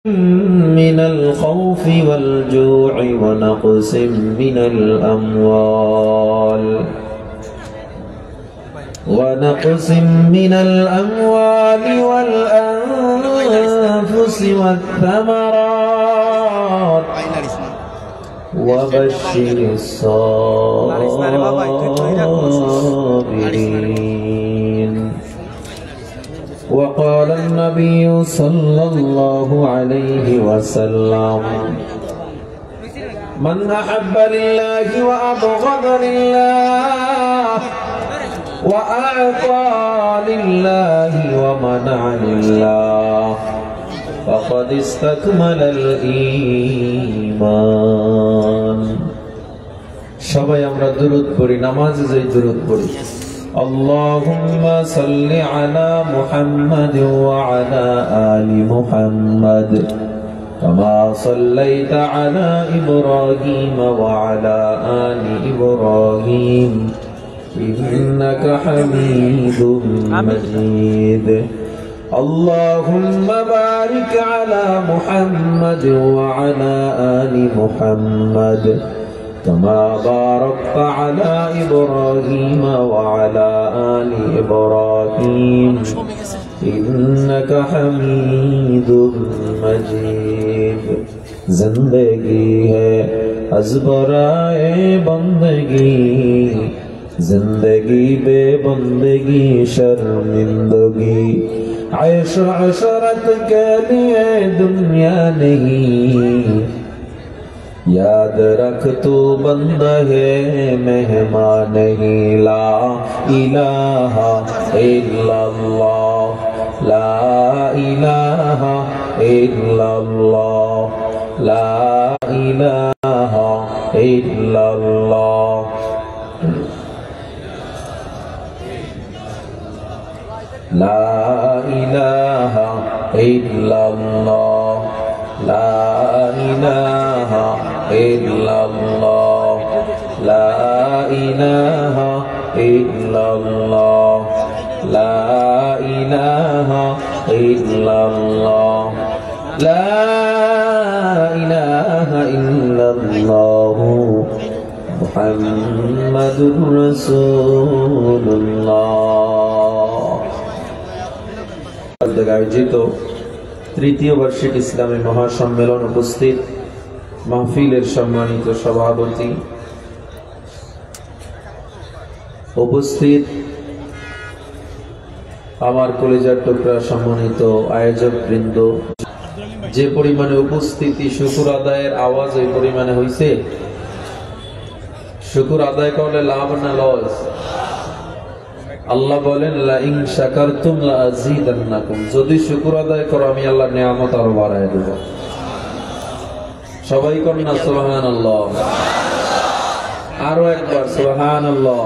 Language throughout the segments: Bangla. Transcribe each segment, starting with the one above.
من الخوف والجوع ونقص من الأموال والأنفس والثمرات وبشر الصابرين. وقال النبي صلى الله عليه وسلم: من أحب لله وأبغض لله وأعطى لله ومنع لله فقد استكمل الإيمان. সবাই আমরা দুরূদ পড়ি, নামাজে যাই দুরূদ পড়ি। اللهم صل على محمد وعلى آل محمد كما صليت على إبراهيم وعلى آل إبراهيم إنك حميد مجيد. اللهم بارك على محمد وعلى آل محمد كما باركت على إبراهيم وعلى آل إبراهيم إنك حميد مجيد. जिंदगी है अज़बराए बंदगी, जिंदगी बे बंदगी शर्मिंदगी, ऐश अशरत के लिए दुनिया नहीं, याद रख तू बंदा है मेहमान नहीं। ला इलाहा इल्लल्लाह, ला इलाहा इल्लल्लाह, ला इलाहा इल्लल्लाह, ला इलाहा इल्लल्लाह, ला इलाहा इल्लल्लाह, ला इलाहा इल्लल्लाह, ला इलाहा इल्लल्लाह, ला इलाहा इल्लल्लाह मुहम्मदुर রাসূলুল্লাহ। আয়োজিত তৃতীয় বার্ষিক ইসলামী মহাসম্মেলন উপস্থিত মাহফিলের সম্মানিত সভাপতি, উপস্থিত আমার কলিজার টুকরা সম্মানিত আয়োজক বৃন্দ, যে পরিমাণে উপস্থিতি শুকর আদায়ের আওয়াজ ওই পরিমাণে হইছে। শুকর আদায় করলে লাভ না লস? আল্লাহ বলেন লা ইন শাকারতুম লা আযীদান্নাকুম, যদি শুকর আদায় করো আমি আল্লাহর নিয়ামত আরো বাড়ায় দেব। সবাই করেন না সুবহানাল্লাহ? আরো একবার সুবহানাল্লাহ।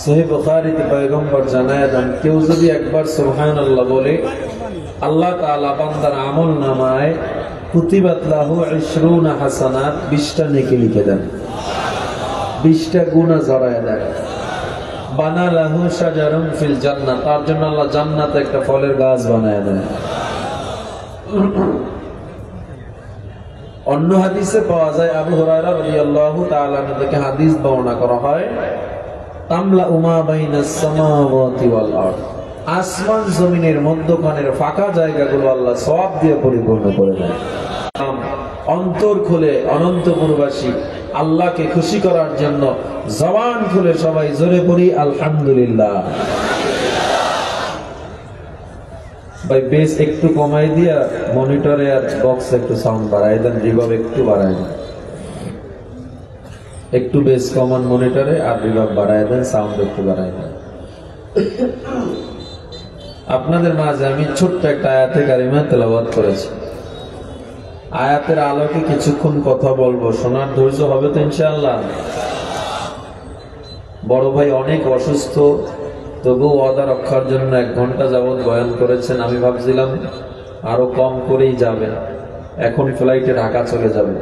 সহিহ বুখারীতে পয়গম্বর জানায় দেন, কেউ যদি একবার সুবহানাল্লাহ বলে আল্লাহ তাআলা বান্দার আমলনামায় কুতিবাত লাহু 20 হাসানাত, 20টা নেকি লিখে দেন, 20টা গুনাহ ঝরায় দেন। বানা লাহু শাজারুন ফিল জান্নাহ, তার জন্য আল্লাহ জান্নাতে একটা ফলের গাছ বানায় দেন। অন্য হাদিসে পাওয়া যায়, আবু হুরায়রা রাদিয়াল্লাহু তাআলা আনহু থেকে হাদিস বর্ণনা করা হয়, তামলা উমা বাইনাস সামাওয়াতি ওয়াল আরদ, আসমান জমিনের মধ্যখানের ফাঁকা জায়গাগুলো আল্লাহ সওয়াব দিয়ে পরিপূর্ণ করে দেন। অন্তর খুলে অনন্তপুরবাসী আল্লাহকে খুশি করার জন্য জবান খুলে সবাই জোরে পড়ি আলহামদুলিল্লাহ। ভাই বেস একটু কমাই দিয়া মনিটরে আর বক্সে একটু সাউন্ড বাড়াই দেন, রিভার্ব একটু বাড়াই দেন, একটু বেস কমান মনিটরে আর রিভার্ব বাড়াই দেন, সাউন্ড একটু বাড়াই দেন। আপনাদের মাঝে আমি ছোট্ট একটা আয়াতে কারিমা তেলাওয়াত করেছি। আয়াতের আলোকে কিছুক্ষণ কথা বলবো, শোনার ধৈর্য হবে তো ইনশাআল্লাহ? বড় ভাই অনেক অসুস্থ, তবু ওয়াদা রক্ষার জন্য 1 ঘন্টা যাবত বয়ান করেছেন। আমি ভাবছিলাম আরো কম করেই যাবেন, এখন ফ্লাইটে ঢাকা চলে যাবে,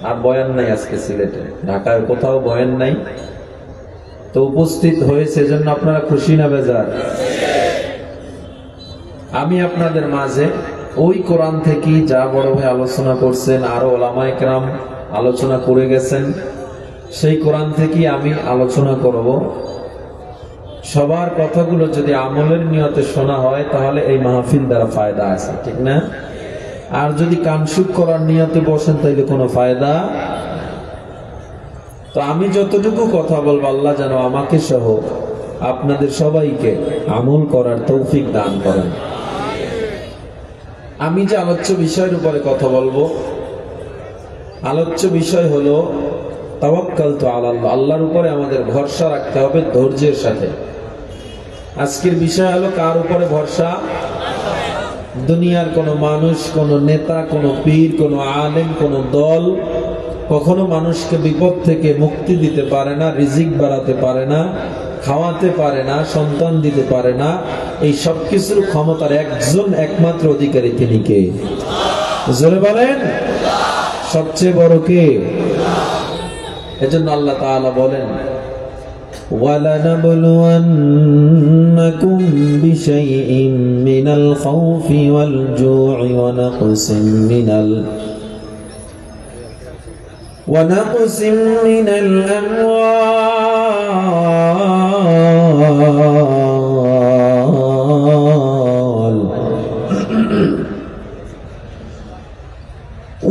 আর বয়ান নাই আজকে সিলেটে, ঢাকায় কোথাও বয়ান নাই। তো উপস্থিত হয়েছে জন্য আপনারা খুশি না বেজার? আমি আপনাদের মাঝে ওই কোরআন থেকে যা বড় ভাই আলোচনা করছেন, আরো ওলামায়ে কেরাম আলোচনা করে গেছেন, সেই কোরআন থেকে আমি আলোচনা করব। সবার কথাগুলো যদি আমলের নিয়তে শোনা হয় তাহলে এই মাহফিল দ্বারা ফায়দা আছে, ঠিক না? আর যদি কানসুক করার নিয়তে বসেন তাইলে কোনো ফায়দা। তো আমি যতটুকু কথা বলবো আল্লাহ যেন আমাকে সহ আপনাদের সবাইকে আমল করার তৌফিক দান করেন। আমি যে আলোচ্য বিষয়ের উপরে কথা বলবো, আলোচ্য বিষয় হলো তাওয়াক্কালতু আলাল্লাহ, আল্লাহর উপরে আমাদের ভরসা রাখতে হবে ধৈর্যের সাথে। আজকের বিষয় হলো কার উপরে ভরসা? দুনিয়ার কোন মানুষ, কোন নেতা, কোন পীর, কোন আলেম, কোন দল কখনো মানুষকে বিপদ থেকে মুক্তি দিতে পারে না, রিজিক বাড়াতে পারে না, খাওয়াতে পারে না, সন্তান দিতে পারে না। এই সব কিছুর ক্ষমতার একজন একমাত্র অধিকারী তিনি কে? জোরে বলেন, সবচেয়ে বড় কে? এজন্য আল্লাহ তাআলা বলেন, وَلَنَبْلُوَنَّكُمْ بِشَيْءٍ مِّنَ الْخَوْفِ وَالْجُوعِ ونقص من الأموال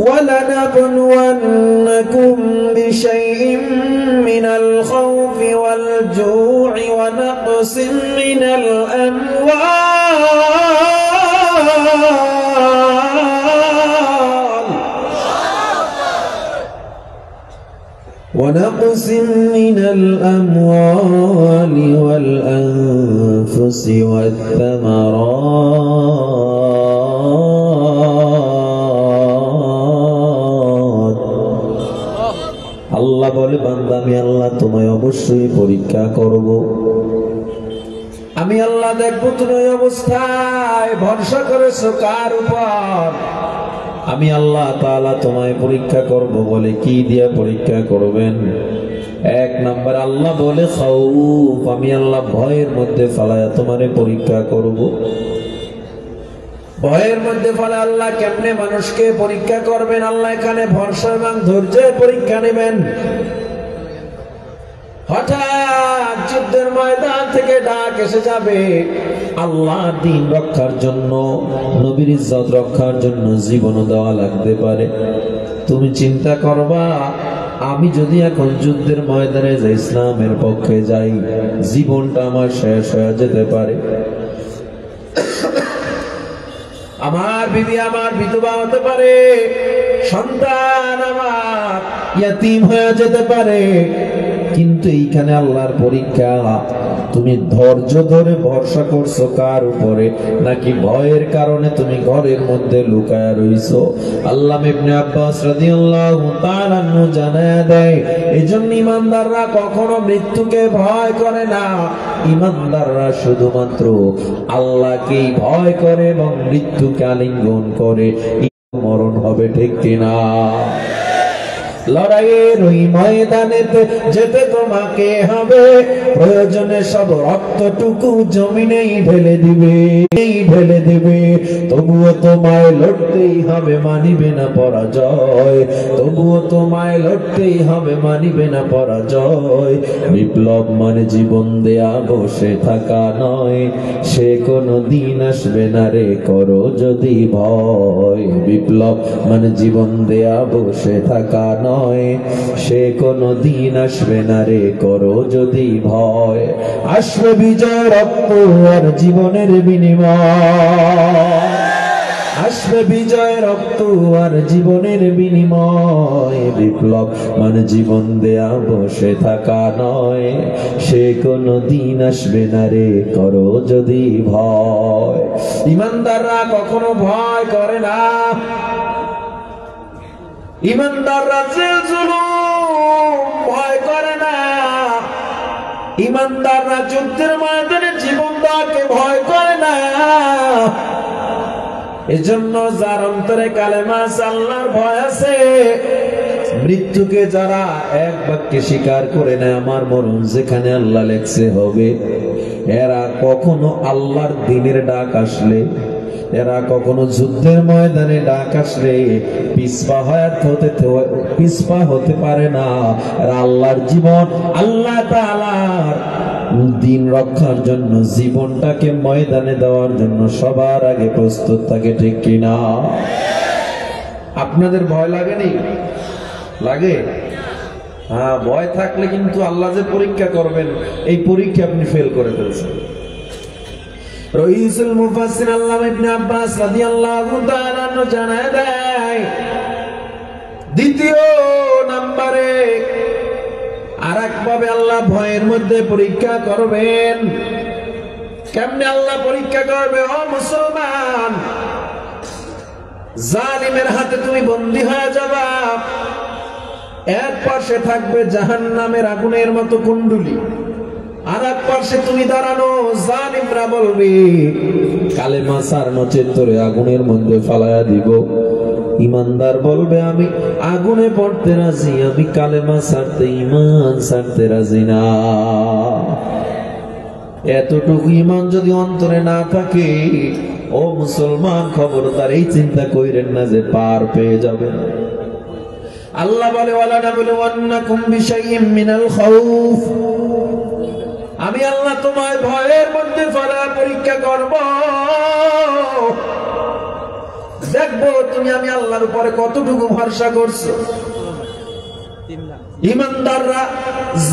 ولنبلونكم بشيء من الخوف والجوع ونقص من الأموال والأنفس والثمرات। আল্লাহ বলে, বান্দা আমি আল্লাহ তোমায় অবশ্যই পরীক্ষা করব। আমি আল্লাহ দেখবো তুমি ওই অবস্থায় ভরসা করেছো কার উপর। আমি আল্লাহ তাআলা তোমায় পরীক্ষা করব। বলে কি দিয়ে পরীক্ষা করবেন? এক নাম্বার আল্লাহ বলে খাউফ, আমি আল্লাহ ভয়ের মধ্যে ফেলায়া তোমারে পরীক্ষা করব। ভয়ের মধ্যে ফলে আল্লাহ কেমনে মানুষকে পরীক্ষা করবেন? আল্লাহ এখানে ভরসা এবং ধৈর্যের পরীক্ষা নেবেন। হঠাৎ যুদ্ধের ময়দান থেকে ডাক এসে যাবে, আল্লাহর দ্বীন রক্ষার জন্য, নবীর ইজ্জত রক্ষার জন্য জীবনও দেওয়া লাগতে পারে। তুমি চিন্তা করবা, আমি যদি এখন যুদ্ধের ময়দানে যাই, ইসলামের পক্ষে যাই, জীবনটা আমার শেষ হয়ে যেতে পারে। আমার বিবি আমার বিধবা হতে পারে, সন্তান আমার ইয়াতীম হয়ে যেতে পারে। কিন্তু এইখানে আল্লাহর পরীক্ষা, তুমি ধৈর্য ধরে ভরসা করছো কার উপরে, নাকি ভয়ের কারণে তুমি ঘরের মধ্যে লুকায়া রইছো? আল্লামা ইবনে আব্বাস রাদিয়াল্লাহু তাআলা আনহু জানায়া দেয়, এজন্য ঈমানদাররা কখনো মৃত্যুকে ভয় করে না। ঈমানদাররা শুধুমাত্র আল্লাহকেই ভয় করে এবং মৃত্যুকে আলিঙ্গন করে। মরণ হবে, ঠিক কিনা? লড়াইয়ের ওই ময়দানেতে যেতে তোমাকে হবে, প্রয়োজনে সব রক্তটুকু জমিনেই ঢেলে দিবে। তবুও তোমায় লড়তেই হবে, মানিবে না পরাজয়। তবুও তোমায় লড়তেই হবে, মানিবে না পরাজয়। বিপ্লব মানে জীবন দেয়া বসে থাকা নয়, সে কোনো দিন আসবে না রে, করো যদি ভয়। বিপ্লব মানে জীবন দেয়া বসে থাকা নয়, সে কোনো দিন আসবে না রে, করো যদি ভয়। আসবে বিজয়, রক্ত আর জীবনের বিনিময়। আসবে বিজয়, রক্ত আর জীবনের বিনিময়। বিপ্লব মানে জীবন দেয়া বসে থাকা নয়, সে কোনো দিন আসবে না রে, করো যদি ভয়। ঈমানদাররা কখনো ভয় করে না। ঈমানদাররা জেল-জুলুম ভয় করে না। ঈমানদাররা যুদ্ধের ময়দানে জীবন দেওয়াকে ভয় করে না। এজন্য যার অন্তরে কালেমা আছে, আল্লাহর ভয় আছে, মৃত্যুকে যারা এক বাক্যে স্বীকার করে নেয়, আমার মরণ যেখানে আল্লাহ লেখছে হবে, এরা কখনো আল্লাহর দ্বীনের ডাক আসলে, এরা কখনো যুদ্ধের ময়দানে ডাক আসলে পিছপা হতে পারে না। এরা আল্লাহর জীবন, আল্লাহ তাআলার দিন রক্ষার জন্য জীবনটাকে ময়দানে দেওয়ার জন্য সবার আগে প্রস্তুত থাকে, ঠিক কিনা? আপনাদের ভয় লাগেনি? লাগে? হ্যাঁ, ভয় থাকলে কিন্তু আল্লাহ যে পরীক্ষা করবেন, এই পরীক্ষা আপনি ফেল করে ফেলছেন। রাইসুল মুফাসসির আল্লামা ইবনে আব্বাস রাদিয়াল্লাহু তাআলা জানায় দেয়, দ্বিতীয় নম্বরে আরেকভাবে আল্লাহ ভয়ের মধ্যে পরীক্ষা করবেন। কেমনে আল্লাহ পরীক্ষা করবে? ও মুসলমান, জালিমের হাতে তুমি বন্দী হয়ে যাবা। এক পাশে থাকবে জাহান্নামের আগুনের মতো কুণ্ডুলি, আর এক পাশে তুমি দাঁড়ানো। জালিমরা বলবে, কালেমা ছাড়নো চিত্তরে আগুনের মধ্যে ফালায়া দিব। ইমানদার বলবে, আমি আগুনে পড়তে রাজি, আমি কালেমা ছাড়তে, ঈমান ছাড়তে রাজি না। এতটুকু ঈমান যদি অন্তরে না থাকে, ও মুসলমান, খবরদার এই চিন্তা কইরেন না যে পার পেয়ে যাবেন। আল্লাহ বলে, ওয়ালা নাবলুওয়ান্নাকুম বিশাইইম মিনাল খাউফ, আমি আল্লাহ তোমায় ভয়ের মধ্যে ফেলা পরীক্ষা করব। দেখবো তুমি আমি আল্লাহর উপরে কতটুকু ভরসা করছো। ইমানদাররা,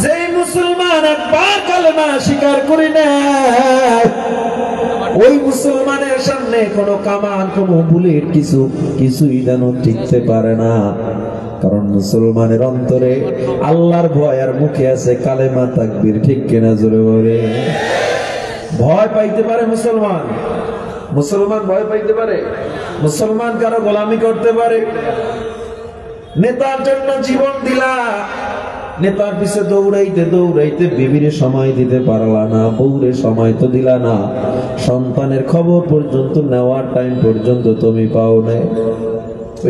যে মুসলমান একবার কালেমা স্বীকার করে নেয়, ওই মুসলমানের সামনে কোনো কামান, কোনো বুলেট, কিছুই যেন টিকতে পারে না। কারণ মুসলমানের অন্তরে আল্লাহর ভয় আর মুখে আছে কালেমা তাকবীর, ঠিক কিনা? জোরে বলে। ভয় পাইতে পারে মুসলমান? মুসলমান ভয় পাইতে পারে? মুসলমান কারো গোলামি করতে পারে? নেতার জন্য জীবন দিলা, নেতার পিছে দৌড়াইতে দৌড়াইতে বিবিরে সময় দিতে পারলা না, বউরে সময় তো দিলা না, সন্তানের খবর পর্যন্ত নেওয়ার টাইম পর্যন্ত তুমি পাও না।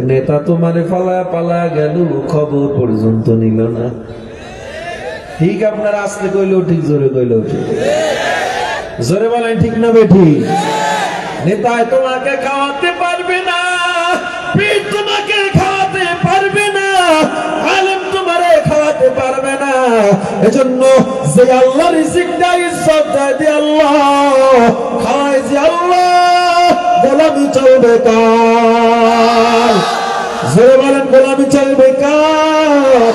নেতা তোমারে পালায়া গেল, খবর পর্যন্ত নিল না। ঠিক আপনার আসতে কইলেও ঠিক, জোরে কইলেও ঠিক। জোরে বলেন ঠিক না বেঠিক? নেতায় তোমাকে খাওয়াতে পারবে না, পীর তোমাকে খাওয়াতে পারবে না, আলেম তোমারে খাওয়াতে পারবে না। এজন্য যে আল্লাহ রিজিক দেয়, ইজ্জত দেয় আল্লাহ, খাওয়ায় যে আল্লাহ, গোলামি চলবে কার? জোরে বলেন, গোলামি চলবে কার?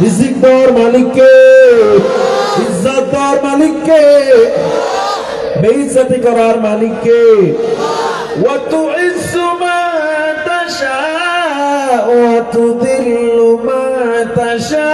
রিজিক দেওয়ার মালিককে, ইজ্জত দেওয়ার মালিককে, বেইজ্জতি করার মালিককে। ওয়া তুইজ্জু মা তাশা ওয়া তুযিল্লু মা তাশা,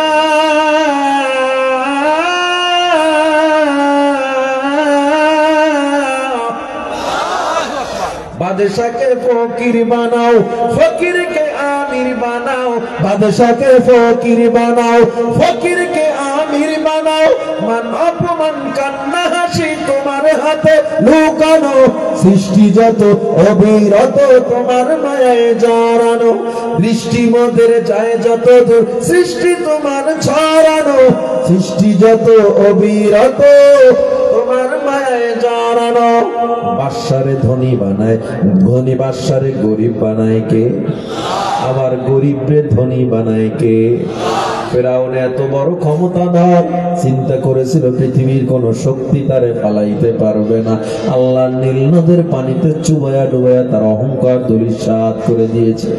বাদশাকে ফকির বানাও, ফকিরকে আমির বানাও, বাদশাকে ফকির বানাও, ফকিরকে আমির বানাও। মান অপমান, কান্না হাসি তোমার হাতে লুকানো, সৃষ্টি যত অবিরত তোমার মায়ায় জড়ানো, দৃষ্টি মোদের যায় যত দূর, সৃষ্টি তোমার ছড়ানো, সৃষ্টি যত অবিরত তোমার মায়ায় জড়ানো। বাদশারে ধনী বানায়, ধনী বাদশারে গরিব বানায় কে? আবার গরিবরে ধনী বানায় কে? ফেরাউন এত বড় ক্ষমতাধর, চিন্তা করেছিল পৃথিবীর কোন শক্তি তারে পালাইতে পারবে না। আল্লাহ নীল নদের পানিতে চুবায়া ডুবায়া তার অহংকার ধূলিসাৎ করে দিয়েছে।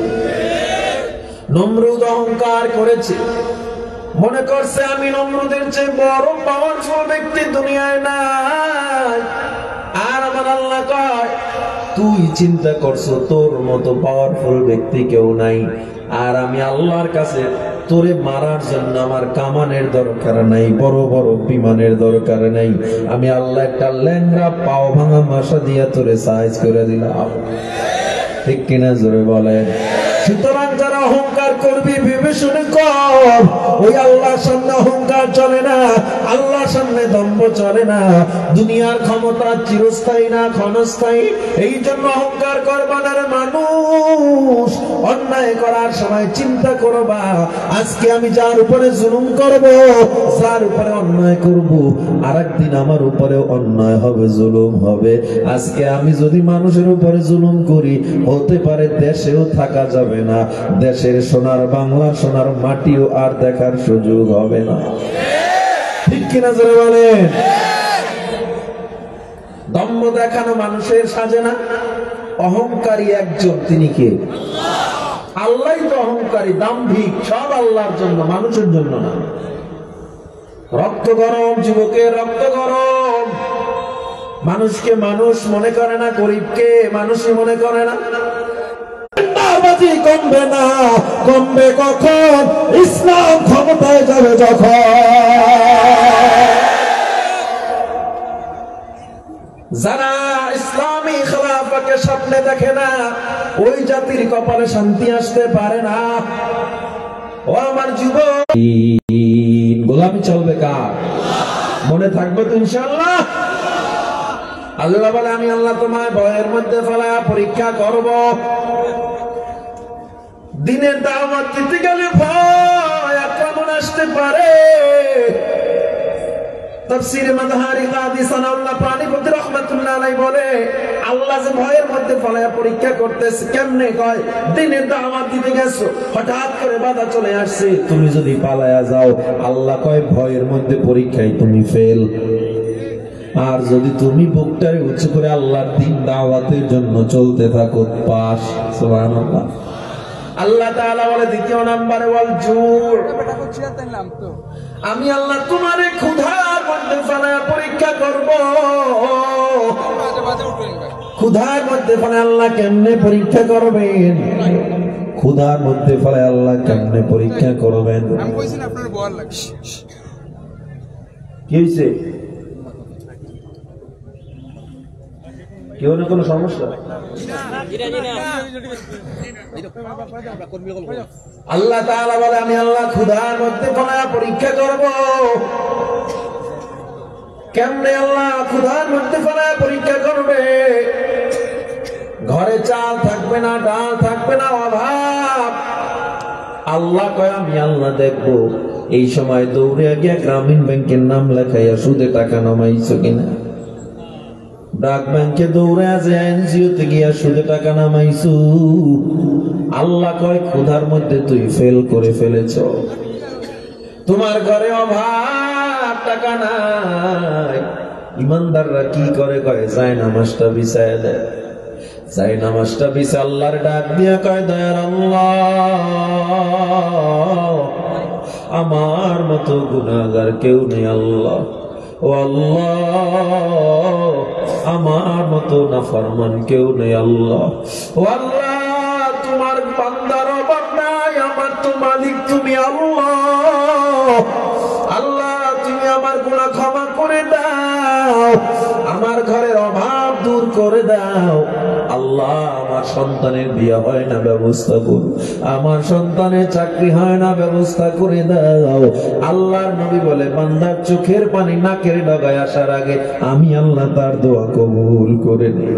নমরুদ অহংকার করেছে, মনে করছে আমি নমরুদের চেয়ে বড় পাওয়ারফুল ব্যক্তি দুনিয়ায় নাই। আর আমার আল্লাহ কয়, তুই চিন্তা করছো তোর মতো পাওয়ারফুল ব্যক্তি কেউ নাই, আর আমি আল্লাহর কাছে তোরে মারার জন্য আমার কামানের দরকার নাই, বড় বড় বিমানের দরকার নাই। আমি আল্লাহ একটা ল্যাংড়া পাও ভাঙা মাসা দিয়া তোরে সাইজ করে দিলাম, ঠিক কিনা? জোরে বলেন। সুতরাং যারা অহংকার করবি ভেবে শুনে কর, ওই আল্লাহর সামনে অহংকার চলে না, আল্লাহর সামনে দম্ভ চলে না। দুনিয়ার ক্ষমতা চিরস্থায়ী না, ক্ষণস্থায়ী। এই জন্য অহংকার করবা না রে মানুষ, অন্যায় করার সময় চিন্তা করবা আজকে আমি যার উপরে জুলুম করব, যার উপরে অন্যায় করব, আরেকদিন আমার উপরে অন্যায় হবে, জুলুম হবে। আজকে আমি যদি মানুষের উপরে জুলুম করি, হতে পারে দেশেও থাকা যাবে না, দেশের সোনার বাংলা সোনার মাটিও আর দেখার সুযোগ হবে না। ঠিক কিনা জোরে বলেন? দম্ভ দেখানো মানুষের সাজে না। অহংকারী একজন, তিনি কে? আল্লাহই তো অহংকারী, দাম্ভিক, সব আল্লাহর জন্য, মানুষের জন্য না। রক্ত গরম, যুবকের রক্ত গরম। মানুষকে মানুষ মনে করে না, গরিবকে মানুষই মনে করে না। কমবে না, কমবে কখন? ইসলাম ক্ষমতায় যাবে যখন। যারা ইসলামী খেলাফতকে স্বপ্নে দেখে না, ওই জাতির কপালে শান্তি আসতে পারে না। ও আমার যুবক, গোলামি চলবে কার? মনে থাকবে তো ইনশাআল্লাহ। আল্লাহ বলে, আমি আল্লাহ তোমায় ভয়ের মধ্যে ফেলা পরীক্ষা করব। দিনের দাওয়াত দিতে গেলে ভয়, আক্রমণ আসতে পারে। তাফসীরে মাযহারি কাদি সানাউল্লাহ পানিপতি রাহমাতুল্লাহ আলাইহি বলে, আল্লাহ যে ভয়ের মধ্যে ফলায়া পরীক্ষা করতেছে কেমনে? কয়, দিনের দাওয়াত দিতে গেছো, হঠাৎ করে বাধা চলে আসছে, তুমি যদি পালায়া যাও, আল্লাহ কয় ভয়ের মধ্যে পরীক্ষায় তুমি ফেল। আর যদি তুমি বুকটারে উঁচু করে আল্লাহর দ্বীন দাওয়াতের জন্য চলতে থাকো, পাস। সুবহানাল্লাহ। আল্লাহ তাআলা বলে দ্বিতীয় নম্বরে, ওয়াল জুর, আমি আল্লাহ তোমারে ক্ষুধার মধ্যে ফেলায়া পরীক্ষা করব। ক্ষুধার মধ্যে ফেলে আল্লাহ কেমনে পরীক্ষা করবেন? ক্ষুধার মধ্যে ফেলে আল্লাহ কেমনে পরীক্ষা করবেন? কি হয়েছে? কেউ না কোনো সমস্যা? আল্লাহ তাআলা বলে, আমি আল্লাহ ক্ষুধার মধ্যে ফলায়া পরীক্ষা করব। কেমনে আল্লাহ ক্ষুধার মধ্যে ফলায়া পরীক্ষা করবে? ঘরে চাল থাকবে না, ডাল থাকবে না, অভাব। আল্লাহ কয়, আমি আল্লাহ দেখবো এই সময় দৌড়ে গিয়া গ্রামীণ ব্যাংকের নাম লেখাইয়া সুদে টাকা নামাইছো কিনা, ডাক ব্যাংকে দৌড়ে আছে এনজিওতে গিয়া সুদে টাকা নামাইছো। আল্লাহ কয়, ক্ষুধার মধ্যে তুই ফেল করে ফেলেছ। তোমার ঘরে অভাব, টাকা নাই। ইমানদাররা কি করে? কয়, যায় নামাজটা বিছায় দেয়। যায় নামাজটা বিছে আল্লাহর ডাক দিয়া কয়, দয়ার আল্লাহ, আমার মতো গুনাহগার কেউ নেই আল্লাহ। ও আল্লাহ, আমার মতো নাফরমান কেউ নেই আল্লাহ। ও আল্লাহ, তোমার বান্দার অভাব নাই, আমার তো মালিক তুমি আল্লাহ। আল্লাহ, তুমি আমার গুনাহ ক্ষমা করে দাও, আমার ঘরের অভাব দূর করে দাও। আল্লাহ, আমার সন্তানের বিয়ে হয় না, ব্যবস্থা করো। আমার সন্তানের চাকরি হয় না, ব্যবস্থা করে দাও। আল্লাহর নবী বলে, বান্দার চোখের পানি নাকের ডগায় আসার আগে আমি আল্লাহ তার দোয়া কবুল করে নিই।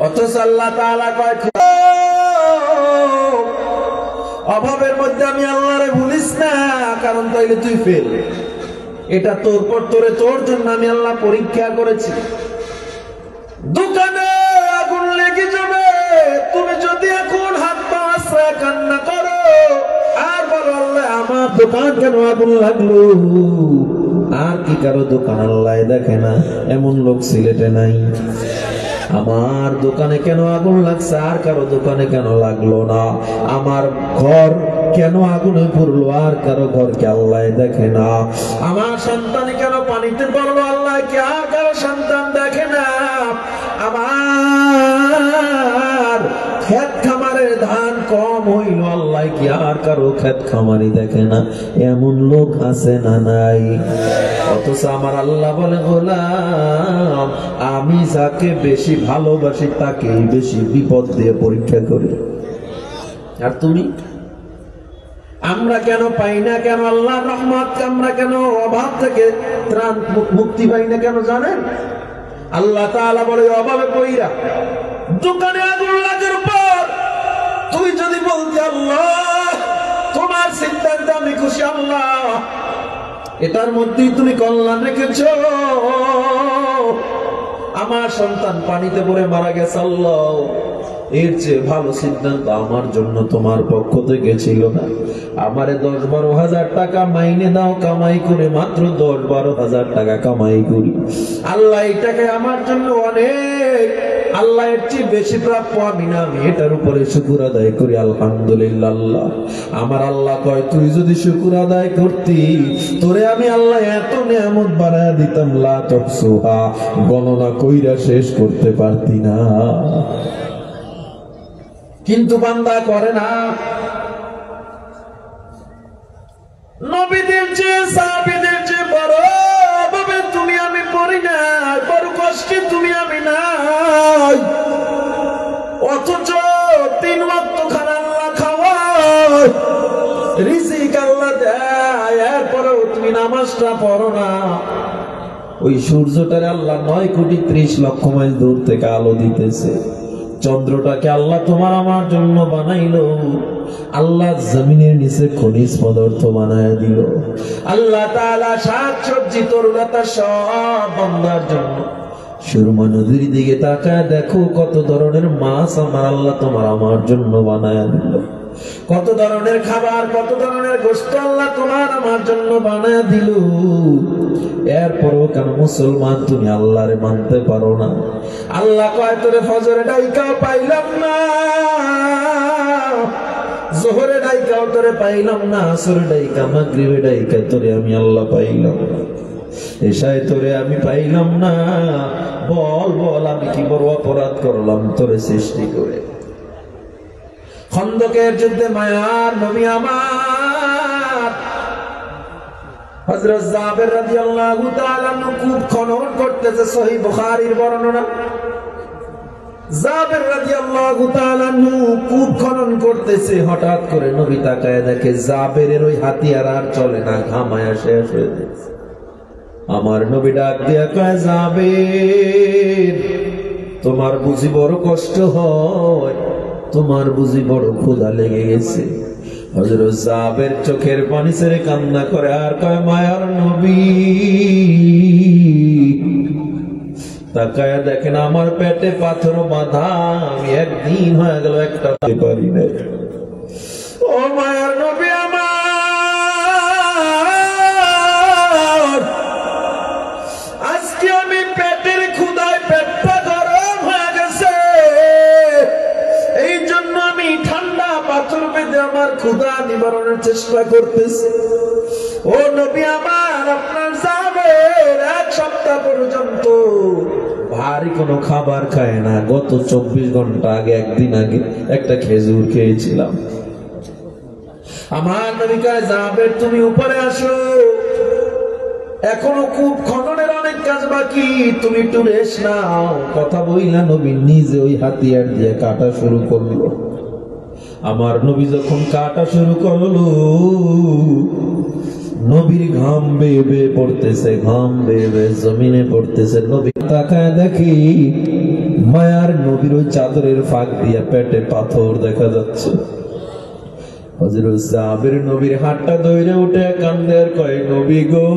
অথচ আল্লাহ তাআলা কয়, অভাবের মধ্যে আমি আল্লাহরে ভুলিস না, কারণ তাইলে তুই ফেল। এটা তোর পর তোর জন্য আমি আল্লাহ পরীক্ষা করেছি। দোকানে আগুন লেগে যাবে, তুমি যদি এখন হাত পা আছড়ে কান্না করো আর বলো, আল্লাহ আমার দোকান কেন আগুন লাগলো? আর কি কারো দোকান আল্লাহ দেখে না? এমন লোক সিলেটে নাই। আমার দোকানে কেন আগুন লাগছে, আর কারো দোকানে কেন লাগলো না? আমার ঘর কেন আগুনে পড়লো, আর কারো ঘরকে আল্লাহ দেখে না? আমার সন্তান কেন পানিতে পড়লো, আল্লাহ কে আর কারো সন্তান দেখে না? আমার ক্ষেত খামারের ধান কম হইল, আল্লাহ কি আর কারো ক্ষেত খামারি দেখে না? এমন লোক আছে না নাই? অথচ আমার আল্লাহ বলে, গোলাম, আমি যাকে বেশি ভালোবাসি তাকেই বেশি বিপদ দিয়ে পরীক্ষা করি। আর তুমি? আমরা কেন পাই না? কেন আল্লাহর রহমত আমরা কেন অভাব থেকে ত্রাণ মুক্তি পাই না? কেন জানেন? আল্লাহ তাআলা বলে, অভাবে পইরা দোকানে আগুন লাগার পর আল্লাহ, তোমার সিদ্ধান্তে আমি খুশি আল্লাহ, এটার মধ্যেই তুমি কল্যাণ রেখেছো। আমার সন্তান পানিতে পড়ে মারা গেছে আল্লাহ, এর চেয়ে ভালো সিদ্ধান্ত আমার জন্য তোমার পক্ষ থেকে ছিল না। আমারে 10-12 হাজার টাকা মাইনে দাও, কামাই করে মাত্র 10-12 হাজার টাকা কামাই করি আল্লাহ, এই টাকায় আমার জন্য অনেক, আল্লাহ এর চেয়ে বেশি প্রাপ্য আমি না, আমি এটার উপরে শুকর আদায় করি আলহামদুলিল্লাহ। আল্লাহ আমার আল্লাহ কয়, তুই যদি শুকর আদায় করতি তোরে আমি আল্লাহ এত নিয়ামত বানায় দিতাম, লা তুহসুহা, গণনা কইরা শেষ করতে পারতি না। কিন্তু বান্দা করে না। নবীদের চেয়ে সাহাবীদের চেয়ে বড় ভাবে তুমি আমি পড়ি না, বড় কষ্টে তুমি আমি নাই, অথচ 3 ওয়াক্ত খানা আল্লাহ খাওয়ায়, রিজিক আল্লাহ দেয়, এরপরেও তুমি নামাজটা পড়ো না। ওই সূর্যটারে আল্লাহ 9,30,00,000 মাইল দূর থেকে আলো দিতেছে, চন্দ্রটাকে আল্লাহ তোমার আমার জন্য বানাইলো, আল্লাহ জমিনের নিচে খনিজ পদার্থ বানায় দিল, আল্লাহ তাআলা শাকসবজি তরুলতা সব বান্দার জন্য। সুরমা নদীর দিকে তাকায় দেখো কত ধরনের মাছ আমার আল্লাহ তোমার আমার জন্য বানায় দিল, কত ধরনের খাবার, কত ধরনের গোশত আল্লাহ তোমার আমার জন্য বানায় দিল। এরপরও কেন মুসলমান তুমি আল্লাহরে মানতে পারো না? আল্লাহ কয়, তোরে ফজরে ডাইকাও পাইলাম না, জোহরে ডাইকাও তোরে পাইলাম না, আসরে ডাইকা, মাগরিবে ডাইকা তোরে আমি আল্লাহ পাইলাম না, এশায় তোরে আমি পাইলাম না। বল বল আমি কি বড় অপরাধ করলাম তোরে সৃষ্টি করে? খন্দকের যুদ্ধে মায়ার নবী আমার হযরত জাবের রাদিয়াল্লাহু তাআলা কূপ খনন করতেছে, সহিহ বুখারীর বর্ণনা। জাবের রাদিয়াল্লাহু তাআলা কূপ খনন করতেছে, হঠাৎ করে নবী তাকায় দেখে জাবেরের ওই হাতিয়ার আর চলে না, ঘামায়া শেষ হয়ে গেছে। আমার নবী ডাক দিয়া কয়, জাবের তোমার বুঝি বড় কষ্ট হয়, তোমার বুঝি বড় ক্ষুধা লেগে গেছে? হযরত জাবের চোখের পানি ছেড়ে কান্না করে আর কয়, মায়ার নবী তাকায়া দেখেন আমার পেটে পাথর বাঁধা, আমি একদিন হয়ে গেল একটা পারি না। ও মায়ার নবী আমার, আজকে আমি পেটের ক্ষুধায় পেটটা গরম হয়ে গেছে, এই জন্য আমি ঠান্ডা পাথর বেঁধে আমার ক্ষুধা নিবারণের চেষ্টা করতেছি। ও নবী আমার, আপনার জাবের 1 সপ্তাহ পর্যন্ত ভারী কোনো খাবার খায় না, গত 24 ঘন্টা আগে, একদিন আগে একটা খেজুর খেয়েছিলাম। আমার নবী কয়, জাবের তুমি উপরে আসো, এখনো কূপ খননের অনেক কাজ বাকি, তুমি একটু রেস্ট নাও। কথা বইলা নবী নিজে ওই হাতিয়ার দিয়ে কাটা শুরু করলো। আমার নবী যখন কাটা শুরু করলো, নবীর ঘাম বেয়ে বেয়ে পড়তেছে, ঘাম বেয়ে বেয়ে জমিনে পড়তেছে। নবী তাকায় দেখি মায়ার নবীর ওই চাদরের ফাঁক দিয়ে পেটে পাথর দেখা যাচ্ছে। হযরত জাবের নবীর হাতটা ধরে উঠে কান্দে আর কয়, নবী গো,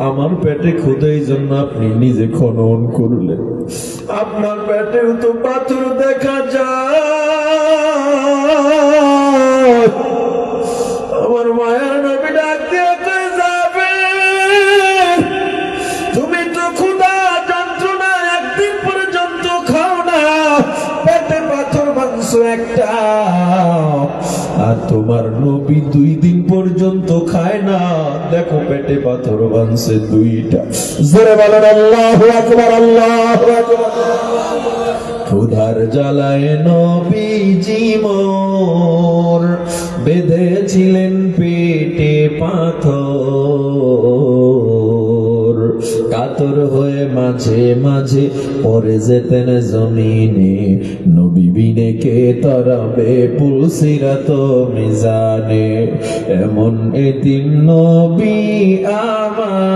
আমার পেটে ক্ষুধার জন্য আপনি নিজে খনন করলেন, আপনার পেটেও তো পাথর দেখা যায়। আমার মায়ের নবী ডাক দিয়ে কয়, জাবের তুমি তো ক্ষুধা যন্ত্রণা একদিন পর্যন্ত খাও না, পেটে পাথর ভাঙছো একটা, আর তোমার নবী 2 দিন পর্যন্ত খায় না, দেখো পেটে পাথর ভাঙছে 2টা। জোরে বলেন আল্লাহু আকবার, আল্লাহু আকবার। ক্ষুধার জ্বালায় নবীজি মোর বেঁধেছিলেন পেটে পাথর, কাতর হয়ে মাঝে মাঝে পরে যেতেন জমিনে, নবী বিনে কে তরাবে পুলসিরাত মিজানে, এমন এতিম নবী আমার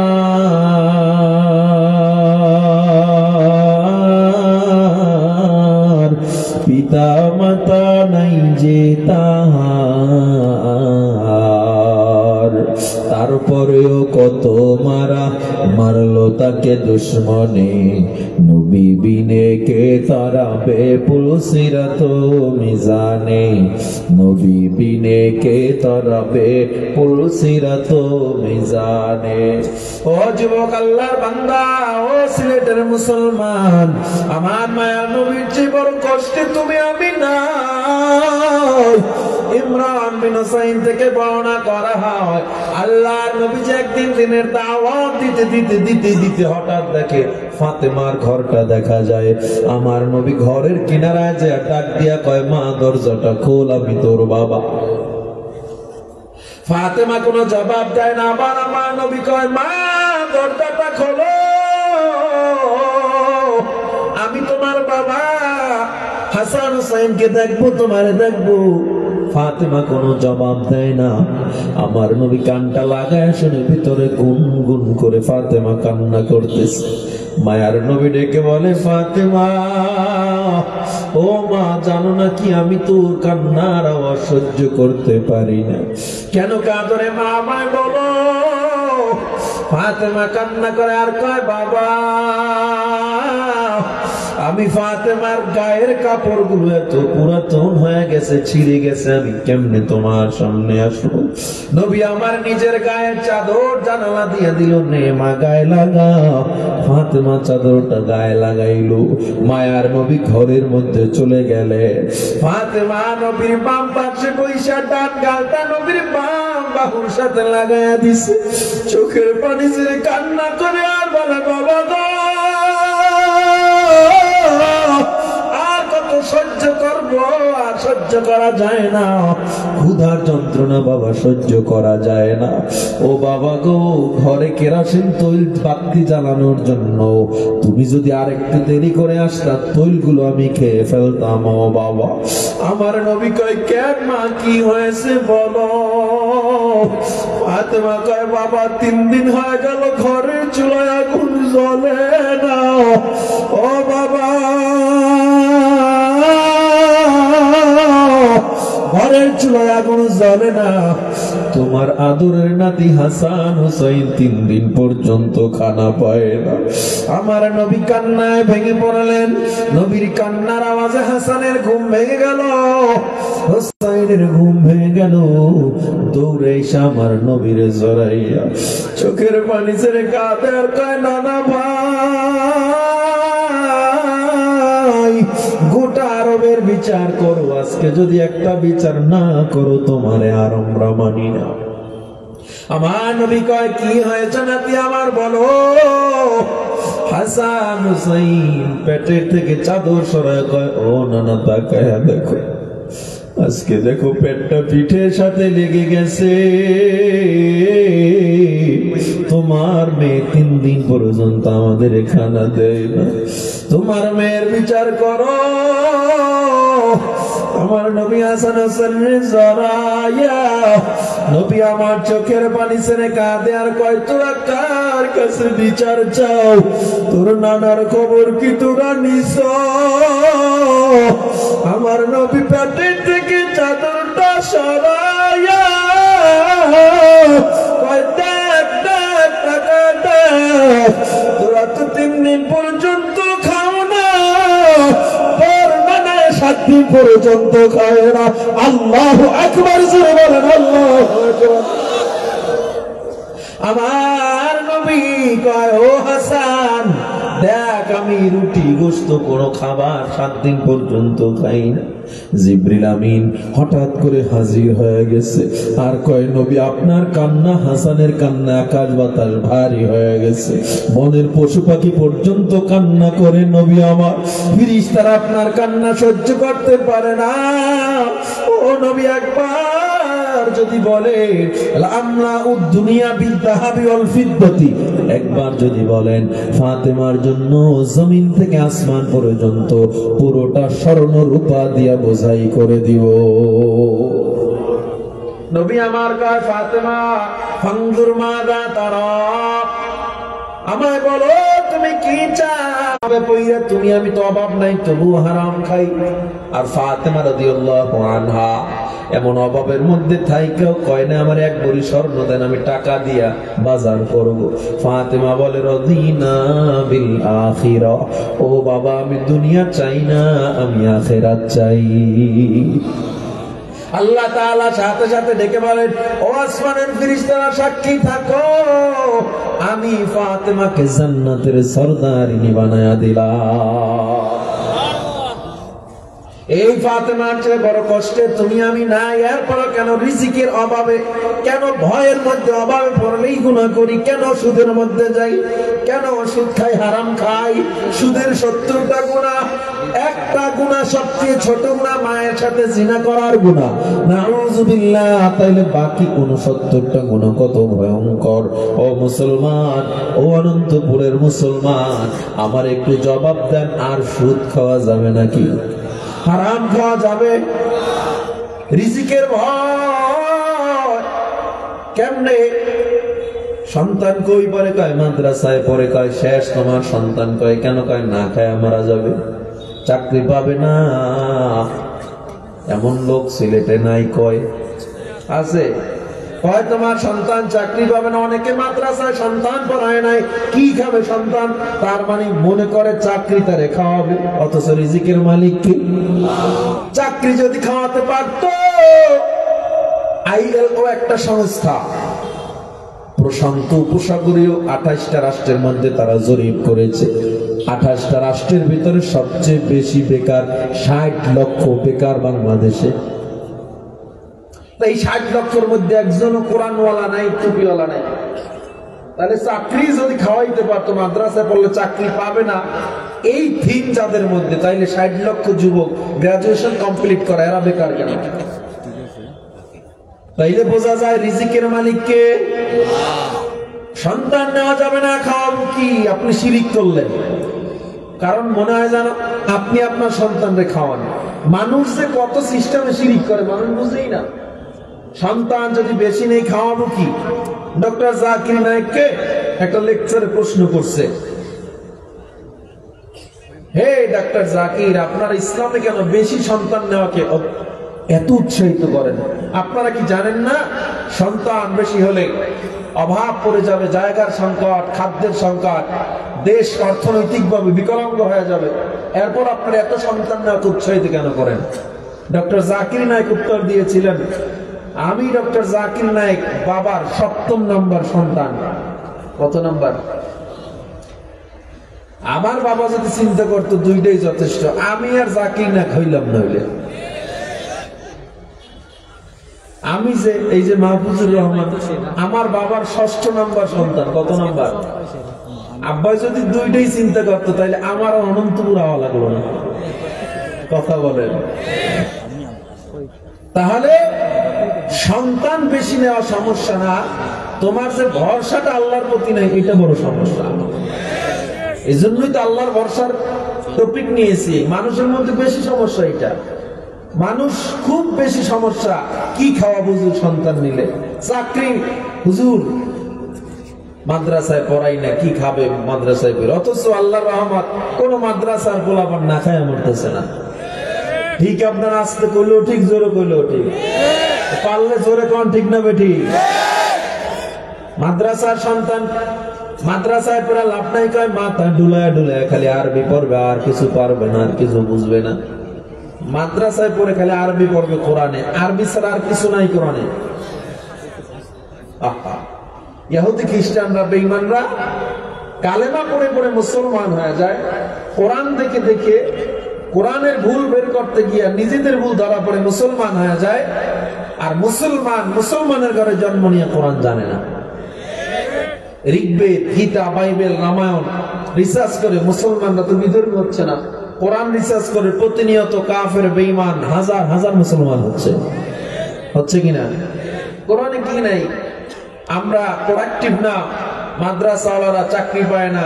পিতা মাতা নাই যে তাহার, তারপরেও কত মারা মারলো তাকে দুশ্মনে, নবী বিনে কে তারাবে পুলসিরাত মিজানে, নবী বিনে কে তারাবে পুলসিরাত মিজানে। ও যুবক আল্লাহর বান্দা, ও সিলেটের মুসলমান, আমার মায়া নবীর যে বড় কষ্টে তুমি আমি না। ইমরান বিন হুসাইন থেকে বর্ণনা করা হয়, আল্লাহর নবী যে একদিন দিনের দাওয়াত দিতে হঠাৎ দেখে ফাতেমার ঘরটা দেখা যায়। আমার নবী ঘরের কিনারায় যে ডাক দিয়া কয়, মা দরজাটা খোল, আমি তোর বাবা। ফাতেমা কোনো জবাব দেয় না। আবার আমার নবী কয়, মা দরজাটা খোলো, আমি তোমার বাবা, হাসান হুসাইনকে দেখবো, তোমারে দেখবো। ফাতেমা কোনো জবাব দেয় না। আমার নবী কানটা লাগায় শুনে ভিতরে গুনগুন করে ফাতেমা কান্না করতেছে। মায়ার নবী ডেকে বলে, ফাতেমা ও মা, জানো না কি আমি তোর কান্নার আওয়াজ সহ্য করতে পারি না। কেন কাঁদরে মা, আমায় বলো। ফাতেমা কান্না করে আর কয়, বাবা আমি ফাতেমার গায়ের কাপড় গুলো এত পুরাতন হয়ে গেছে, ছিঁড়ে গেছে, আমি কেমনে তোমার সামনে আসবো। নবী আমার নিজের গায়ের চাদর জানালা দিয়ে দিল, নে মা গায়ে লাগা। ফাতেমা চাদরটা গায়ে লাগাইলো। মায়ার নবী ঘরের মধ্যে চলে গেলে ফাতেমা নবীর বাম পাশে বৈশা ডান গালটা নবীর বাম বাহুর সাথে লাগাইয়া দিছে। চোখের পানি ছেড়ে কান্না করে আর বলে, বাবা গো আর কত সহ্য করবো, আর সহ্য করা যায় না। ক্ষুধার যন্ত্রণা বাবা সহ্য করা যায় না। ও বাবা গো, ঘরে কেরোসিন তৈল বাতি জ্বালানোর জন্য তুমি যদি আর একটু দেরি করে আসতা, তৈলগুলো আমি খেয়ে ফেলতাম। ও বাবা। আমার নবী কয়, কেন মা কি হয়েছে বলো। ফাতেমা কয়, বাবা 3 দিন হয়ে গেল ঘরের চুলায় আগুন জ্বলে না। ও বাবা, ঘরের চুলায় আগুন জ্বলে না। তোমার আদরের নাতি হাসান হুসাইন 3 দিন পর্যন্ত খানা পায় না। আমার নবী কান্নায় ভেঙে পড়লেন। নবীর কান্নার আওয়াজে হাসানের ঘুম ভেঙে গেল, হুসাইনের ঘুম ভেঙে গেল। দৌড়ে এসে আমার নবীরে জড়াইয়া চোখের পানি ছেড়ে কাঁদে আর কয়, নানা ভাই, গোটা আরবের বিচার করো, আজকে যদি একটা বিচার না করো তোমারে আর আমরা মানি না। আমার নবী কয়, কি হয়েছে নাতি আমার বলো। হাসান হুসাইন পেটের থেকে চাদর সরায় কয়, ও নানা তাকায়া দেখো, আজকে দেখো পেটটা পিঠের সাথে লেগে গেছে। তোমার মেয়ে 3 দিন পর্যন্ত আমাদের খানা দেয় না, তোমার মেয়ের বিচার করো। আমার নবী হাসান হোসেনের জড়াইয়া নবী আমার চোখের পানি ছেড়ে কাঁদে আর কয়, তোরা কার কাছে বিচার চাও? তোর নানার খবর কি তোরা নিস? আমার নবী পেটের থেকে চাদরটা সরাইয়া কয়, দেখ দেখ টাকা দেখ, তোরা তো 3 দিন পর্যন্ত খাও না, তোর নানা 7 দিন পর্যন্ত খায় না। আল্লাহু আকবার, জোরে বলেন আল্লাহু আকবার। আমার নবী কয়, ও হাসান দেখ, আমি রুটি গোশত কোনো খাবার 7 দিন পর্যন্ত খাই না। জিবরিল আমিন হঠাৎ করে হাজির হয়ে গেছে আর কয়, নবী আপনার কান্না, হাসানের কান্না আকাশ বাতাস ভারী হয়ে গেছে, বনের পশু পাখি পর্যন্ত কান্না করে। নবী আমার, ফেরেশতারা আপনার কান্না সহ্য করতে পারে না। ও নবী, একবার যদি বলে আমলা উদ্দুনিয়া বিদ্যাহাবি ওয়াল ফিদ্দাতি, একবার যদি বলেন ফাতেমার জন্য জমিন থেকে আসমান পর্যন্ত পুরোটা স্বর্ণ রূপা দিয়া বোঝাই করে দিব। নবী আমার কয়, ফাতেমা ফানজুর মাযা তারা, আমায় বলো তুমি কি চাও পইরা তুমি আমি তো অভাব নাই তবু হারাম খাই। আর ফাতেমা রাদিয়াল্লাহু আনহা এমন অভাবের মধ্যে থাইকেও কয় না আমার এক ভরি স্বর্ণ দেন আমি টাকা দিয়া বাজার করব। ফাতেমা বলে রদিনা বিল আখিরা, ও বাবা আমি দুনিয়া চাই না আমি আখিরাত চাই। আল্লাহ তাআলা সাথে সাথে ডেকে বলেন ও আসমানের ফেরেশতারা সাক্ষী থাকো, আমি ফাতেমাকে জান্নাতের সরদারিনী বানায়া দিলাম। এই ফাতেমার চেয়ে বড় কষ্টে তুমি আমি নাই, এরপর কেন রিজিকের অভাবে, কেন ভয়ের মধ্যে অভাবে পড়লেই গুনাহ করি, কেন সুদের মধ্যে যাই, কেন সুদ খাই হারাম খাই, সুদের 70টা গুনাহ, একটা গুনাহ সবচেয়ে ছোট গুনাহ মায়ের সাথে জিনা করার গুনাহ, নাউযুবিল্লাহ, তাইলে বাকি 69টা গুনাহ কত ভয়ঙ্কর। ও মুসলমান, ও অনন্তপুরের মুসলমান, আমার একটু জবাব দেন, আর সুদ খাওয়া যাবে নাকি? হারাম খাওয়া যাবে? রিজিকের ভয় কেমনে? সন্তান কই পরে কয় মাদ্রাসায় পরে কয় শেষ তোমার সন্তান, কয় কেন কয় না খায় মারা যাবে, চাকরি পাবে না। এমন লোক সিলেটে নাই? কয় আছে। কয় তোমার সন্তান চাকরি পাবে না। অনেকে মাদ্রাসায় সন্তান পড়ায় নাই, কি খাবে সন্তান? তার মানে মনে করে চাকরি তারে খাওয়াবে, অথচ রিজিকের মালিক কি? চাকরি যদি খাওয়াতে পারত। ILO একটা সংস্থা, প্রশান্ত উপসাগরীয় 28টা রাষ্ট্রের মধ্যে তারা জরিপ করেছে। 28টা রাষ্ট্রের ভিতরে সবচেয়ে বেশি বেকার, 60 লক্ষ বেকার বাংলাদেশে। এই 60 লক্ষের মধ্যে একজনও কোরআনওয়ালা নাই, টুপিওয়ালা নাই। তাহলে চাকরি যদি খাওয়াইতে পারতো, মাদ্রাসায় পড়লে চাকরি পাবে না, এই থিম যাদের মধ্যে, তাইলে 60 লক্ষ যুবক গ্রাজুয়েশন কমপ্লিট করে, এরা বেকার কেন? তাইলে বোঝা যায় রিজিকের মালিককে। সন্তান নেওয়া যাবে না, খাওয়াবো কি? আপনি শিরিক করলেন। কারণ মনে হয় জানো আপনি আপনার সন্তানরে খাওয়ান। মানুষ যে কত সিস্টেমে শিরিক করে মানুষ বুঝেই না। সন্তান যদি বেশি নেই খাওয়াবো কি? ডক্টর জাকির নায়েককে একটা লেকচারে প্রশ্ন করছে, হে ডাক্তার জাকির, আপনারা ইসলামে কেন বেশি সন্তান নেওয়াকে এত উৎসাহিত করেন? আপনারা কি জানেন না সন্তান বেশি হলে অভাব পড়ে যাবে, জায়গার সংকট, খাদ্যের সংকট, দেশ অর্থনৈতিকভাবে বিকলাঙ্গ হয়ে যাবে, এরপর আপনারা এত সন্তান নেওয়াকে উৎসাহিত কেন করেন? ডক্টর জাকির নায়েক উত্তর দিয়েছিলেন, আমি ডক্টর জাকির নায়েক বাবার 7ম নাম্বার সন্তান। কত নাম্বার? আমার বাবা যদি চিন্তা করতো দুইটাই যথেষ্ট, আমি আর জাকির নায়েক হইলাম নইলে। আমি যে এই যে মাহফুজুর রহমান আমার বাবার 6ষ্ঠ নাম্বার সন্তান। কত নাম্বার? আব্বাই যদি দুইটাই চিন্তা করতো তাহলে আমার অনন্তপুর হওয়া লাগলো না। কথা বলেন। তাহলে সন্তান বেশি নেওয়া সমস্যা না, তোমার যে ভরসাটা আল্লাহর প্রতি নাই এটা বড় সমস্যা। এই জন্যই তো আল্লাহর ভরসার টপিক নিয়েছি। মানুষের মধ্যে বেশি সমস্যা এটা। মানুষ খুব বেশি সমস্যা, কি খাওয়া হুজুর সন্তান নিলে, চাকরি হুজুর মাদ্রাসায় পড়াই না, কি খাবে মাদ্রাসায় পড়ে, অথচ আল্লাহর রহমত কোন মাদ্রাসার পোলাপান না খায় মরতেছে না। ঠিক আপনার আসতে কইলেও ঠিক, জোরে কইলেও ঠিক, পারলে জোরে কোন ঠিক না বেঠি? মাদ্রাসার সন্তান মাদ্রাসায় পড়া লাভ নাই, কয় মাথা ডুলায় ডুলায় খালি আরবি পড়বে, আর কিছু পারবে না, আর কিছু বুঝবে না। মাদ্রাসায় পড়ে খালি আরবি পড়বে, কোরআনে আরবি ছাড়া আর কিছু নাই কোরআনে। ইহুদি খ্রিস্টানরা, বেঈমানরা কালেমা পড়ে পড়ে মুসলমান হয়ে যায়, কোরআন দেখে দেখে কোরআনের ভুল বের করতে গিয়ে নিজেদের ভুল ধরা পড়ে মুসলমান হয়ে যায়। আর মুসলমানের ঘরে জন্ম নিয়ে কোরআন জানে না। ঋগ্বেদ, গীতা, বাইবেল, রামায়ণ রিসার্চ করে মুসলমানরা তো বিধর্মী হচ্ছে না, কোরআন রিসার্চ করে প্রতিনিয়ত কাফের বেঈমান হাজার হাজার মুসলমান হচ্ছে কিনা? কোরআনে কি নাই? আমরা প্রোডাক্টিভ না, মাদ্রাসাওয়ালারা চাকরি পায় না,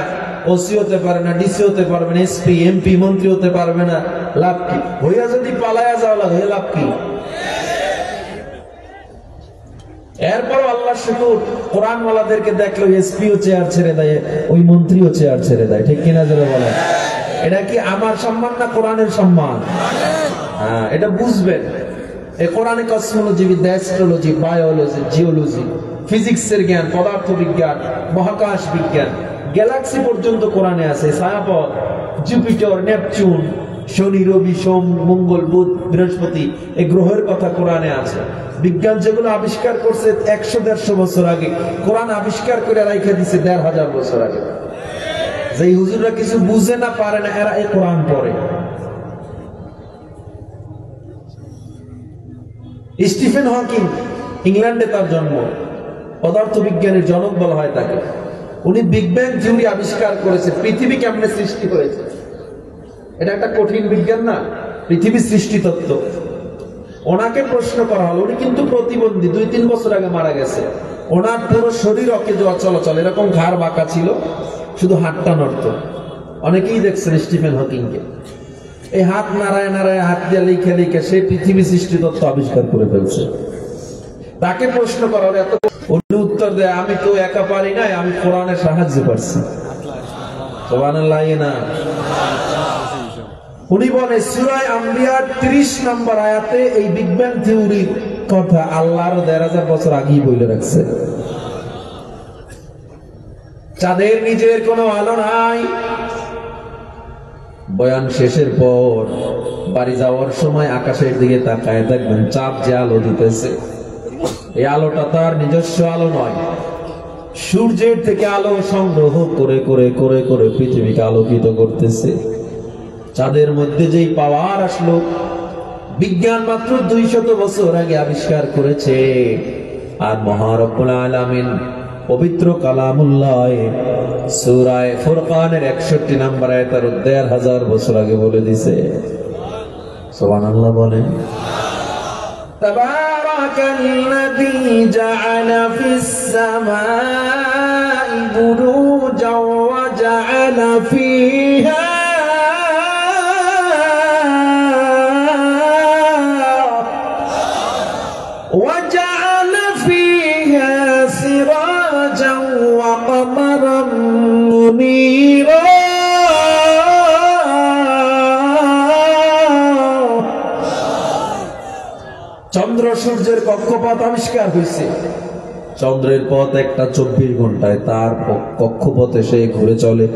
ওসি হতে পারে না, ডিসি হতে পারবে না, এসপি এমপি মন্ত্রী হতে পারবে না, লাভ কি? হইয়া যদি পালায়া যাওয়া লাগে লাভ কি? এরপর আল্লাহ শুকুর, কোরআন ওয়ালাদেরকে দেখলো এসপিও চেয়ার ছেড়ে দেয়, ওই মন্ত্রীও চেয়ার ছেড়ে দেয়, ঠিক কিনা যারা বলে? এটা কি আমার সম্মান না কোরআনের সম্মান? হ্যাঁ, এটা বুঝবেন। এই কোরআনে কসমোলজি বিদ্যা, অ্যাস্ট্রোলজি, বায়োলজি, জিওলজি, ফিজিক্সের জ্ঞান, পদার্থ বিজ্ঞান, মহাকাশ বিজ্ঞান, গ্যালাক্সি পর্যন্ত কোরআনে আছে। ছায়াপথ, জুপিটার, নেপচুন, শনি, রবি, সোম, মঙ্গল, বুধ, বৃহস্পতি, এই গ্রহের কথা কোরআনে আছে। বিজ্ঞান যেগুলো আবিষ্কার করছে 100-150 বছর আগে, কোরআন আবিষ্কার করে রাইখে দিছে 1500 বছর আগে। যে হুজুররা কিছু বুঝে না, পারে না, এরা এই কোরআন পড়ে। স্টিফেন হকিং, ইংল্যান্ডে তার জন্ম, পদার্থ বিজ্ঞানের জনক বলা হয় তাকে। উনি বিগ ব্যাং থিওরি আবিষ্কার করেছে, পৃথিবী কেমনে সৃষ্টি হয়েছে। এটা একটা কঠিন বিজ্ঞান না, পৃথিবীর সৃষ্টি তত্ত্ব। ওনাকে প্রশ্ন করা হলো, উনি কিন্তু প্রতিবন্ধী, 2-3 বছর আগে মারা গেছে। ওনার পুরো শরীর অকেজ অচলাচল, এরকম ঘাড় বাঁকা ছিল, শুধু হাতটা নড়তো। অনেকেই দেখছেন স্টিফেন হকিংকে, এই হাত নাড়ায় নাড়ায়, হাত দিয়ে লিখে লিখে সে পৃথিবী সৃষ্টি তত্ত্ব আবিষ্কার করে ফেলছে। তাকে প্রশ্ন করা হলো, এত উনি উত্তর দেয়, আমি তো একা পারি নাই, আমি কোরআনের সাহায্যে পারছি। সুবহানাল্লাহ না? উনি বলে সূরা আম্বিয়ার 30 নম্বর আয়াতে এই বিগ ব্যাং থিওরির কথা আল্লাহর 1000 বছর আগেই বলে রাখছে। চাঁদের নিজের কোনো আলো নাই। বয়ান শেষের পর বাড়ি যাওয়ার সময় আকাশের দিকে তাকায় দেখবেন চাঁদ যে আলো দিতেছে, এই আলোটা তার নিজস্ব আলো নয়, সূর্যের থেকে আলো সংগ্রহ করে করে করে করে পৃথিবীকে আলোকিত করতেছে। চাঁদের মধ্যে যেই পাওয়ার আসলো, বিজ্ঞান মাত্র 200 বছর আগে আবিষ্কার করেছে। আর মহারব্বুল আলামিন পবিত্র কালামুল্লাহ সূরা ফুরকানের 61 নম্বর আয়াতের 1000 বছর আগে বলে দিয়েছে। সুবহানাল্লাহ বলেন। তাবারাকাল্লাযী জাআলা ফিস সামাই বুরুজাও ওয়া জাআলা ফিহা وجعل فيها سراجا وقمرا منيرا চন্দ্র সূর্যের কক্ষপথ আবিষ্কার হয়েছে। চন্দ্রের পথ একটা 24 ঘন্টায় তার কক্ষপথে সে ঘুরে চলে,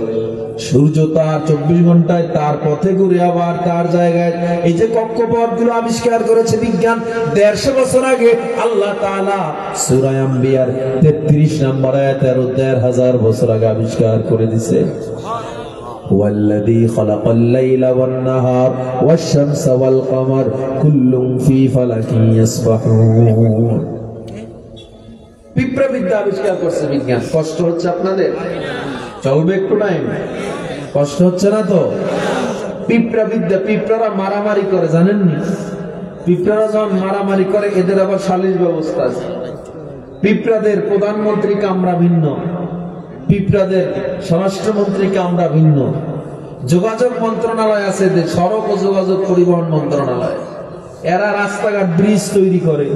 সূর্য তার 24 ঘন্টায় তার পথে ঘুরে আবার তার জায়গায়। এই যে কক্ষপথ গুলো আবিষ্কার করেছে বিজ্ঞান 150 বছর আগে আল্লাহ তাআলা সূরা আম্বিয়ার 33 নম্বর আয়াতে 1000 বছর আগে আবিষ্কার করে দিয়েছে। ওয়াল্লাযী খালাকাল লাইলা ওয়ান নাহার ওয়াশ শামসা ওয়াল কমার কুল্লুন ফী ফালাকিন ইয়াসবাহুন। পিঁপড়া বিদ্যা আবিষ্কার করছে বিজ্ঞান। কষ্ট হচ্ছে আপনাদের? চলবে একটু টাইম, কষ্ট হচ্ছে না তো? পিঁপড়া বিদ্যা, পিঁপড়ারা মারামারি করে, জানেন নি? পিঁপড়ারা যখন মারামারি করে এদের আবার সালিশ ব্যবস্থা আছে। পিঁপড়াদের প্রধানমন্ত্রী কামরা ভিন্ন, পিঁপড়াদের স্বরাষ্ট্রমন্ত্রী কামরা ভিন্ন। যোগাযোগ মন্ত্রণালয় আছে, সড়ক ও যোগাযোগ পরিবহন মন্ত্রণালয়। এরা রাস্তাঘাট ব্রিজ তৈরি করে,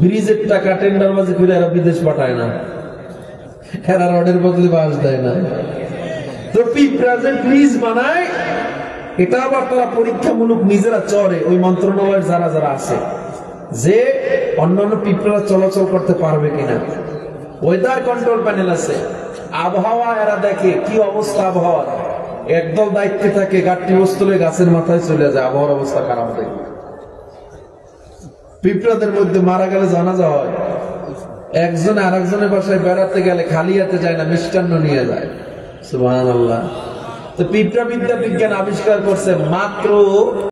ব্রিজের টাকা টেন্ডারবাজি করে এরা বিদেশ পাঠায় না, এরা রডের বদলে বাঁশ দেয় না। তো পিঁপড়া যে ব্রিজ বানায়, এটা আবার তারা পরীক্ষামূলক নিজেরা চড়ে, ওই মন্ত্রণালয়ের যারা যারা আছে, যে অন্যান্য পিঁপড়া চলাচল করতে পারবে কিনা। ওয়েদার কন্ট্রোল প্যানেল আছে, আবহাওয়া এরা দেখে কি অবস্থা আবহাওয়া। একদল দায়িত্বে থাকে, গাড়ি বস্তুলে গাছের মাথায় চলে যায়, আবহাওয়ার অবস্থা খারাপ দেখে। পিঁপড়াদের মধ্যে মারা গেলে জানাজা হয়, একজন আরেকজনের বাসায় বেড়াতে গেলে খালি হাতে যায় না, মিষ্টান্ন নিয়ে যায়। সুবহানাল্লাহ। তো পিঁপড়া বিদ্যা বিজ্ঞান আবিষ্কার করছে মাত্র